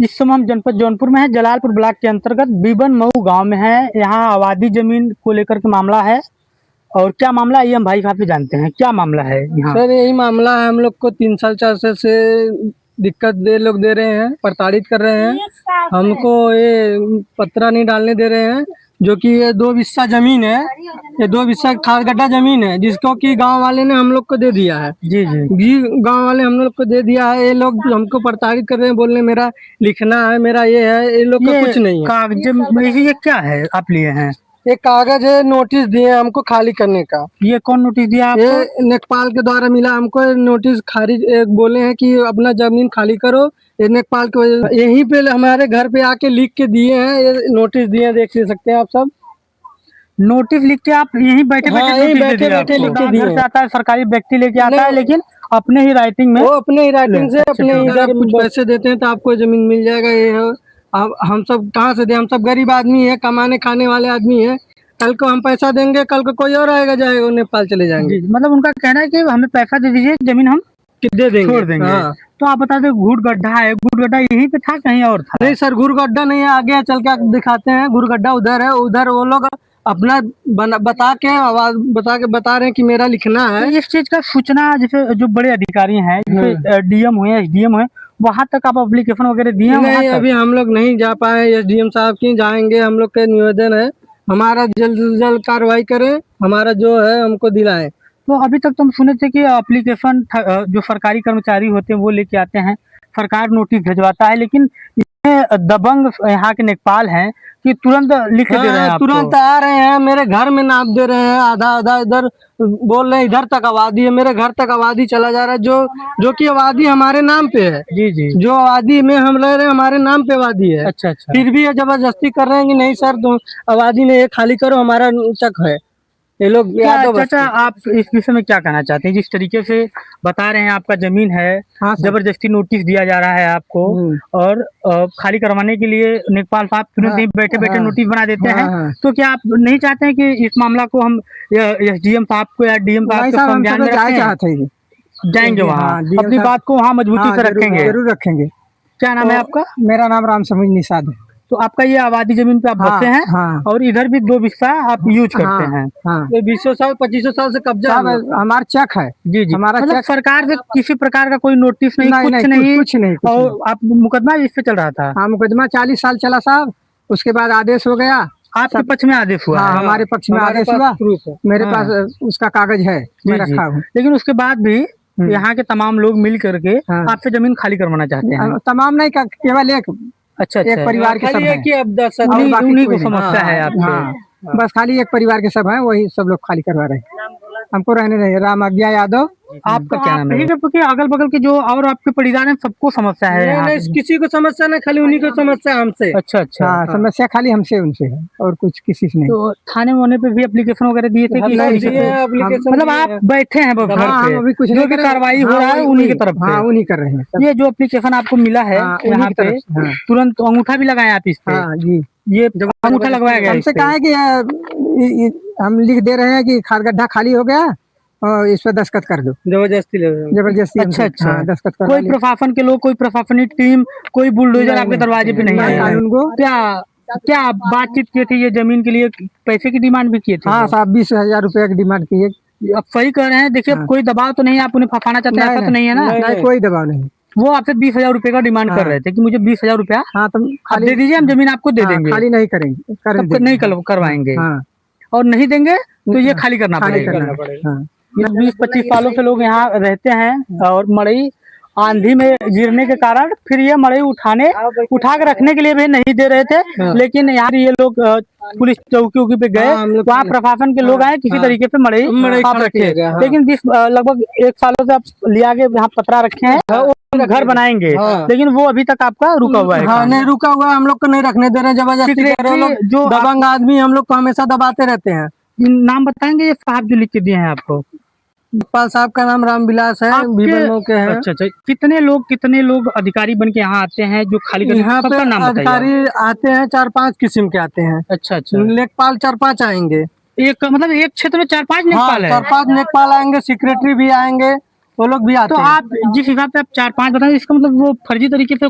इस समय हम जनपद जौनपुर में है, जलालपुर ब्लॉक के अंतर्गत बीबन मऊ गांव में है। यहाँ आबादी जमीन को लेकर के मामला है और क्या मामला है ये हम भाई साहब से जानते हैं। क्या मामला है यहाँ? सर यही मामला है, हम लोग को 3 साल 4 साल से दिक्कत दे रहे हैं, प्रताड़ित कर रहे हैं। हमको ये पत्रा नहीं डालने दे रहे हैं, जो कि ये 2 बिस्सा जमीन है, ये 2 बिस्सा खाद गड्ढा जमीन है, जिसको कि गांव वाले ने हम लोग को दे दिया है। जी गांव वाले हम लोग को दे दिया है। ये लोग हमको प्रताड़ित कर रहे हैं, बोल रहे मेरा लिखना है, मेरा ये है। ये लोग का कुछ नहीं है। कागज ये क्या है आप लिए हैं? एक कागज है, नोटिस दिए हमको खाली करने का। ये कौन नोटिस दिया आपको? ये नेपाल के द्वारा मिला हमको नोटिस। खारिज बोले हैं कि अपना जमीन खाली करो। ये नेपाल के वजह से यहीं पे हमारे घर पे आके लिख के दिए हैं। ये नोटिस दिए हैं, देख सकते हैं आप सब। नोटिस लिख के आप यहीं बैठे बैठे लिख के दिए। आता है सरकारी व्यक्ति लेके आता है, लेकिन अपने ही राइटिंग में, वो अपने ही राइटिंग से अपने इधर कुछ पैसे देते हैं तो आपको जमीन मिल जाएगा। ये है। अब हम सब कहाँ से दे? हम सब गरीब आदमी है, कमाने खाने वाले आदमी है। कल को हम पैसा देंगे, कल को कोई और आएगा जाएगा, नेपाल चले जाएंगे। मतलब उनका कहना है कि हमें पैसा दे दीजिए, जमीन हम दे देंगे, छोड़ देंगे। हाँ। तो आप बता दो, घूट गड्ढा है, घूट गड्ढा यहीं पे था कहीं और था? नहीं सर, घूट गड्ढा नहीं है, आगे चल के दिखाते हैं। घूट गड्ढा उधर है, उधर वो लोग अपना बता के आवाज बता रहे हैं कि मेरा लिखना है। इस चीज का सूचना जैसे जो बड़े अधिकारी हैं, जैसे डीएम हुए, एसडीएम हुए, वहां तक आप एप्लीकेशन वगैरह दिए? नहीं, अभी हम लोग नहीं जा पाए। एसडीएम साहब की जाएंगे। हम लोग का निवेदन है, हमारा जल्द से जल्द कार्रवाई करें, हमारा जो है हमको दिलाएं। तो अभी तक तो हम सुने थे कि एप्लीकेशन जो सरकारी कर्मचारी होते हैं वो लेके आते हैं, सरकार नोटिस भिजवाता है, लेकिन इसमें दबंग यहाँ के नेपाल हैं कि तुरंत लिख दे रहे हैं, तुरंत आ रहे हैं, मेरे घर में नाप दे रहे हैं। आधा इधर बोल रहे हैं, इधर तक आबादी है, मेरे घर तक आबादी चला जा रहा है, जो कि आबादी हमारे नाम पे है। जी। जो आबादी में हम रह रहे हैं, हमारे नाम पे आबादी है। अच्छा। फिर भी ये जबरदस्ती कर रहे हैं कि नहीं सर, तुम आबादी में ये खाली करो, हमारा चक है। ये लोग चाचा, आप इस विषय में क्या कहना चाहते हैं? जिस तरीके से बता रहे हैं आपका जमीन है, हाँ जबरदस्ती नोटिस दिया जा रहा है आपको, और खाली करवाने के लिए नेपाल साहब तुरंत ही बैठे नोटिस बना देते हैं। तो क्या आप नहीं चाहते हैं कि इस मामला को हम एसडीएम साहब को या डीएम साहब को ध्यान में रखें? जाएंगे वहाँ, अपनी बात को वहाँ मजबूती से रखेंगे? जरूर रखेंगे। क्या नाम है आपका? मेरा नाम राम समझ निषाद है। तो आपका ये आबादी जमीन पे आप बसे हैं? हाँ। और इधर भी 2 बिस्सा आप यूज करते हैं? ये 20 साल 25 साल से कब्जा हमारा चक है। जी। हमारा मतलब सरकार से किसी प्रकार का कोई नोटिस नहीं, कुछ नहीं। और आप मुकदमा इस पे चल रहा था? हाँ, मुकदमा 40 साल चला साहब। उसके बाद आदेश हो गया। आपके पक्ष में आदेश हुआ? हाँ, हमारे पक्ष में आदेश हुआ। मेरे पास उसका कागज है, मैं रखा हूँ। लेकिन उसके बाद भी यहाँ के तमाम लोग मिल करके आपसे जमीन खाली करवाना चाहते हैं? तमाम नहीं, केवल एक। अच्छा, एक परिवार के सब हैं। उन्हीं को समस्या है आपसे? बस खाली एक परिवार के सब हैं, वही सब लोग खाली करवा रहे हैं। हमको रहने नहीं। राम आज्ञा यादव। आपका क्या नाम है? अगल बगल के जो और आपके परिवार हैं सबको समस्या है? नहीं, किसी को समस्या नहीं, खाली उन्हीं को समस्या हमसे। अच्छा। समस्या खाली हमसे उनसे है, और कुछ किसी से नहीं। तो थाने में पे भी एप्लीकेशन वगैरह दिए थे कि मतलब आप बैठे हैं घर पे, अभी कुछ जो भी कार्रवाई हो रहा है उन्हीं की तरफ? हाँ, उन्हीं कर रहे हैं। ये जो एप्लीकेशन आपको मिला है यहाँ पे, तुरंत अंगूठा भी लगाए आप इस पे? जी, ये अंगूठा लगवाया गया? हमसे कहा है कि हम लिख दे रहे हैं कि खाद गड्ढा खाली हो गया और इस पर दस्तखत कर दो। जबरदस्ती। अच्छा। दस्तखत कर। कोई प्रशासन के लोग, कोई प्रशासनिक टीम, कोई बुलडोजर आपके दरवाजे पे नहीं आया? क्या बातचीत की थी? ये जमीन के लिए पैसे की डिमांड भी किए थे? हाँ साहब, 20,000 रुपया की डिमांड की है। आप सही कह रहे हैं। देखिए, कोई दबाव तो नहीं, आप उन्हें फंसाना चाहते हैं, ऐसा तो नहीं है ना? नहीं, कोई दबाव नहीं। वो आपसे 20,000 रुपए का डिमांड कर रहे थे कि मुझे 20,000 रुपया खाली दे दीजिए, हम जमीन आपको दे देंगे। खाली नहीं करेंगे, नहीं करवाएंगे। और नहीं देंगे तो ये खाली करना पड़ेगा। 20-25 सालों से लोग यहाँ रहते हैं, और मड़ई आंधी में गिरने के कारण फिर ये मड़ई उठा के रखने के लिए भी नहीं दे रहे थे। लेकिन यहाँ ये लोग पुलिस चौकी पे गए, वहाँ प्रशासन के लोग आए, किसी तरीके से मड़ई आप रखे। लेकिन लगभग 1 सालों से आप लिया के यहाँ पतरा रखे हैं, घर बनाएंगे, लेकिन वो अभी तक आपका रुका हुआ है? नहीं रुका हुआ है, हम लोग को नहीं रखने दे रहे हैं, जबरदस्ती। जो दबंग आदमी हम लोग को हमेशा दबाते रहते हैं। नाम बताएंगे ये साहब जो लिख के दिए हैं आपको? नेपाल साहब का नाम रामविलास है, बीबन के हैं। अच्छा। कितने लोग अधिकारी बन के यहाँ आते हैं जो खाली करने? यहाँ पे अधिकारी आते हैं 4-5 किस्म के आते हैं। अच्छा। लेखपाल 4-5 आएंगे। मतलब एक क्षेत्र में 4-5 लेखपाल है? 4-5 लेखपाल आएंगे, सेक्रेटरी भी आएंगे, वो लोग भी आते हैं। तो आप जिस हिसाब से आप 4-5 बताएं, इसका मतलब वो फर्जी तरीके से